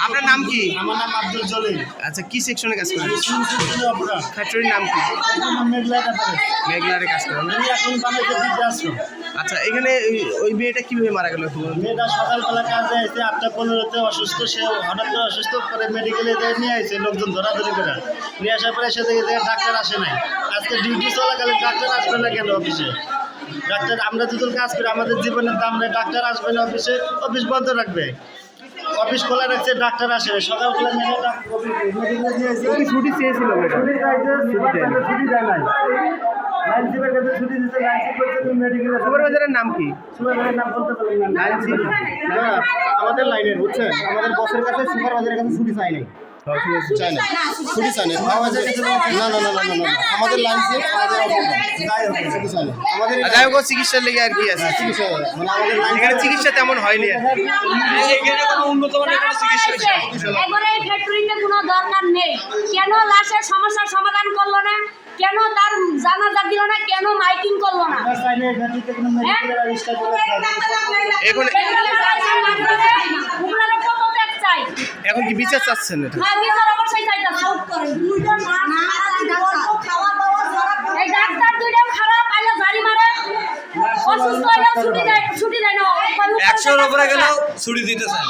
আপনার নাম কি? আমার নাম আব্দুল জলিল। আচ্ছা, কি সেকশনে কাজ করেন? ফ্যাক্টরির নাম কি? মেঘলারে কাজ করেন। আচ্ছা, এখানে ওই মেয়েটা কিভাবে মারা গেল? মেয়েটা সকালবেলা কাজে আসছে 8:15-তে অসুস্থ, সে হঠাৎ করে অসুস্থ করে মেডিকেলে নিয়ে আসছে, লোকজন ধরাধরি করে নিয়ে আসার পরে সে দেখে ডাক্তার আসে নাই। আজকে ডিউটি চলাকালে ডাক্তার আসবে না কেন অফিসে? ডাক্তার আমরা দুজন কাজ করি, আমাদের জীবনের দাম নেই, ডাক্তার আসবে না অফিসে, অফিস বন্ধ রাখবে, অফিস খোলা রাখছে, ডাক্তার আসে সকালবেলা ছুটি চেয়েছিল, সুপারভাইজারের নাম কি? আমাদের লাইনের বুঝছেন, আমাদের বসের কাছে সুপারভাইজারের কাছে ছুটি চাই নাই, ছুটি চাই না, আমাদের লাইন যাই হোক, চিকিৎসার লেগে আর কি আছে, এখানে চিকিৎসা তেমন হয়নি। কোনো দরকার নেই, কেন লাশের সমস্যার সমাধান করলো না, কেন তার জানাজা দিল না, কেন মাইকিং করলো না? এখন কি বিচার চাচ্ছেন? ডাক্তার দুইটাও খারাপ, আইলো গাড়ি মারে, অসুস্থ হইলেও ছুটি দেয় না, 100-র উপরে গেলেও ছুটি দিতে চায়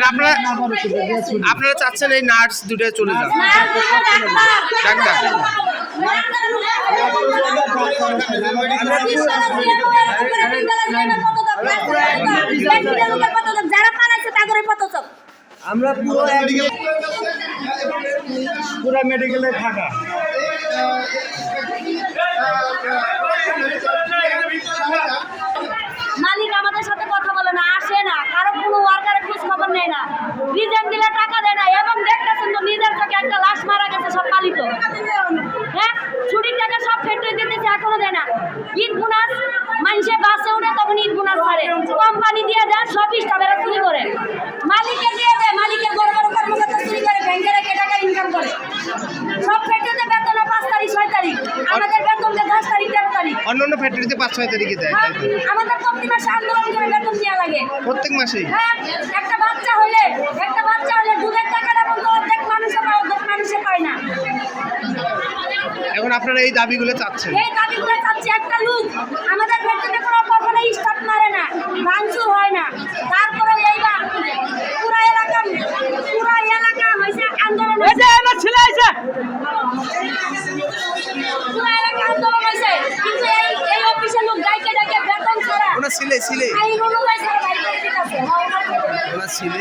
না। আপনারা চাচ্ছেন এই নার্স দুটো চলে যান? ডাক্তার যারা পালাইছে তাদের কত চোখ, আমরা পুরো মেডিকেলে থাকা মালিক আমাদের সাথে কথা বলে না, আসে না, কারো কোনো ওয়ার্কারের খোঁজ খবর নেয় না, রিজেন দিলে টাকা দেয় না, এবং দেখতেছেন তো নিজের চোখে একটা লাশ মারা গেছে সব পালিত। হ্যাঁ, ছুটির টাকা সব ফ্যাক্টরি দিতেছে, এখনো দেয় না। ঈদ বোনাস মানুষে বাসে উঠে তখন ঈদ বোনাস ছাড়ে, কোম্পানি দিয়ে দেয়, সব স্টাফেরা চুরি করে, মালিকে দিয়ে দেয়, মালিকের বড় বড় কর্মকর্তা চুরি করে, ব্যাংকে রেখে টাকা ইনকাম করে। সব ফ্যাক্টরিতে বেতন 5 তারিখ 6 তারিখ, আমাদের বেতন 10 তারিখ 13 তারিখ, অন্যান্য ফ্যাক্টরিতে 5-6 তারিখে দেয়। আমাদের প্রতি মাসে আন্দোলন করে বেতন দেওয়া লাগে, প্রত্যেক মাসেই। হ্যাঁ, একটা বাচ্চা হলে দুধের টাকাটা বলতে অর্ধেক মানুষে পায়, অর্ধেক মানুষে পায় না। এখন আপনারা এই দাবিগুলো চাচ্ছেন? এই দাবিগুলো চাচ্ছি, একটা লোক আমাদের ফ্যাক্টরিতে কখনো স্টাফ মারে না, ভাঙচুর হয় না, তারপরে এইবার পুরা এলাকা হয়েছে আন্দোলন, পুরা এলাকা আন্দোলন হয়েছে, কিন্তু এই অফিসের লোক ডাইকে বেতন ছাড়া ছিলে আইন অনুযায়ী ছাড়া বাইরে দিতেছে। ছিলে